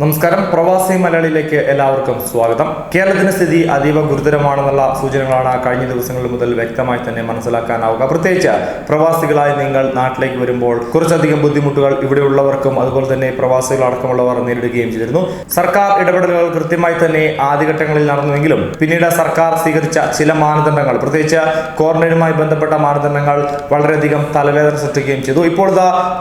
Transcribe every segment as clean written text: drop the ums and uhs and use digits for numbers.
നമസ്കാരം. പ്രവാസി മലയാളിയിലേക്ക് എല്ലാവർക്കും സ്വാഗതം. കേരളത്തിന്റെ സ്ഥിതി അതീവ ഗുരുതരമാണെന്നുള്ള സൂചനകളാണ് കഴിഞ്ഞ ദിവസങ്ങളിൽ മുതൽ വ്യക്തമായി തന്നെ മനസ്സിലാക്കാനാവുക. പ്രത്യേകിച്ച് പ്രവാസികളായി നിങ്ങൾ നാട്ടിലേക്ക് വരുമ്പോൾ കുറച്ചധികം ബുദ്ധിമുട്ടുകൾ ഇവിടെയുള്ളവർക്കും അതുപോലെ തന്നെ പ്രവാസികളടക്കമുള്ളവർ നേരിടുകയും ചെയ്തിരുന്നു. സർക്കാർ ഇടപെടലുകൾ കൃത്യമായി തന്നെ ആദ്യഘട്ടങ്ങളിൽ നടന്നുവെങ്കിലും പിന്നീട് സർക്കാർ സ്വീകരിച്ച ചില മാനദണ്ഡങ്ങൾ, പ്രത്യേകിച്ച് ക്വാറന്റൈനുമായി ബന്ധപ്പെട്ട മാനദണ്ഡങ്ങൾ വളരെയധികം തലവേദന സൃഷ്ടിക്കുകയും ചെയ്തു. ഇപ്പോൾ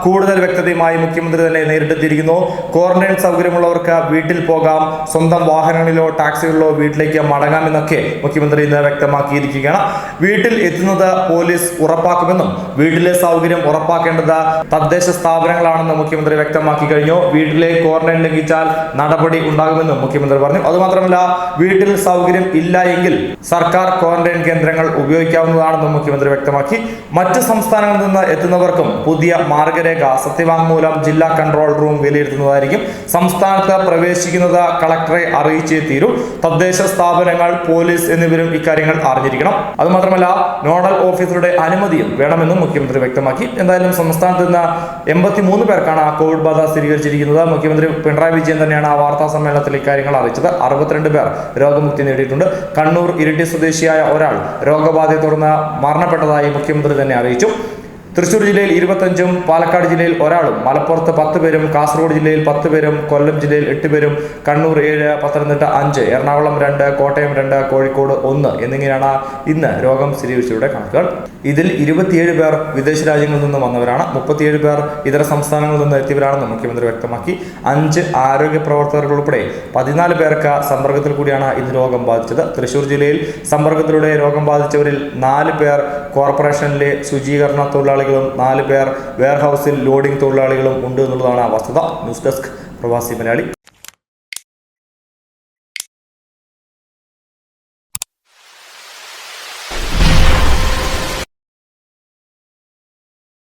കൂടുതൽ വ്യക്തതയുമായി മുഖ്യമന്ത്രി തന്നെ നേരിട്ടെത്തിയിരിക്കുന്നു. ക്വാറന്റൈൻ സൗകര്യമുള്ള വീട്ടിൽ പോകാം, സ്വന്തം വാഹനങ്ങളിലോ ടാക്സികളിലോ വീട്ടിലേക്ക് മടങ്ങാമെന്നൊക്കെ മുഖ്യമന്ത്രി ഇന്ന് വ്യക്തമാക്കിയിരിക്കുകയാണ്. വീട്ടിൽ എത്തുന്നത് പോലീസ് ഉറപ്പാക്കുമെന്നും വീട്ടിലെ സൗകര്യം ഉറപ്പാക്കേണ്ടത് തദ്ദേശ സ്ഥാപനങ്ങളാണെന്ന് മുഖ്യമന്ത്രി വ്യക്തമാക്കി കഴിഞ്ഞു. വീട്ടിലെ ക്വാറന്റൈൻ ലംഘിച്ചാൽ നടപടി ഉണ്ടാകുമെന്നും മുഖ്യമന്ത്രി പറഞ്ഞു. അതുമാത്രമല്ല, വീട്ടിൽ സൗകര്യം ഇല്ല എങ്കിൽ സർക്കാർ ക്വാറന്റൈൻ കേന്ദ്രങ്ങൾ ഉപയോഗിക്കാവുന്നതാണെന്നും മുഖ്യമന്ത്രി വ്യക്തമാക്കി. മറ്റ് സംസ്ഥാനങ്ങളിൽ നിന്ന് എത്തുന്നവർക്കും പുതിയ മാർഗരേഖ സത്യവാങ്മൂലം ജില്ലാ കൺട്രോൾ റൂം വിലയിരുത്തുന്നതായിരിക്കും. സംസ്ഥാനത്ത് പ്രവേശിക്കുന്നത് കളക്ടറെ അറിയിച്ചേ തീരൂ. തദ്ദേശ സ്ഥാപനങ്ങൾ, പോലീസ് എന്നിവരും ഇക്കാര്യങ്ങൾ അറിഞ്ഞിരിക്കണം. അതുമാത്രമല്ല, നോഡൽ ഓഫീസറുടെ അനുമതിയും വേണമെന്നും മുഖ്യമന്ത്രി വ്യക്തമാക്കി. എന്തായാലും സംസ്ഥാനത്ത് നിന്ന് 83 പേർക്കാണ് കോവിഡ് ബാധ സ്ഥിരീകരിച്ചിരിക്കുന്നത്. മുഖ്യമന്ത്രി പിണറായി വിജയൻ തന്നെയാണ് ആ വാർത്താ സമ്മേളനത്തിൽ ഇക്കാര്യങ്ങൾ അറിയിച്ചത്. 62 പേർ രോഗമുക്തി നേടിയിട്ടുണ്ട്. കണ്ണൂർ ഇരിട്ടി സ്വദേശിയായ ഒരാൾ രോഗബാധയെ തുടർന്ന് മരണപ്പെട്ടതായി മുഖ്യമന്ത്രി തന്നെ അറിയിച്ചു. തൃശൂർ ജില്ലയിൽ 25ഉം പാലക്കാട് ജില്ലയിൽ ഒരാളും, മലപ്പുറത്ത് 10 പേരും, കാസർഗോഡ് ജില്ലയിൽ 10 പേരും, കൊല്ലം ജില്ലയിൽ 8 പേരും, കണ്ണൂർ 7, പത്തനംതിട്ട 5, എറണാകുളം 2, കോട്ടയം 2, കോഴിക്കോട് 1 എന്നിങ്ങനെയാണ് ഇന്ന് രോഗം സ്ഥിരീകരിച്ചവരുടെ കണക്കുകൾ. ഇതിൽ 27 പേർ വിദേശ രാജ്യങ്ങളിൽ നിന്ന് വന്നവരാണ്. 37 പേർ ഇതര സംസ്ഥാനങ്ങളിൽ നിന്ന് എത്തിയവരാണെന്ന് മുഖ്യമന്ത്രി വ്യക്തമാക്കി. 5 ആരോഗ്യ പ്രവർത്തകർ ഉൾപ്പെടെ 14 പേർക്ക് സമ്പർക്കത്തിൽ കൂടിയാണ് ഇന്ന് രോഗം ബാധിച്ചത്. തൃശൂർ ജില്ലയിൽ സമ്പർക്കത്തിലൂടെ രോഗം ബാധിച്ചവരിൽ 4 പേർ കോർപ്പറേഷനിലെ ശുചീകരണ തൊഴിലാളികളും 4 പേർ വെയർഹൌസിൽ ലോഡിംഗ് തൊഴിലാളികളും ഉണ്ട് എന്നുള്ളതാണ് വസ്തുത. ന്യൂസ് ഡെസ്ക് പ്രവാസി മലയാളി.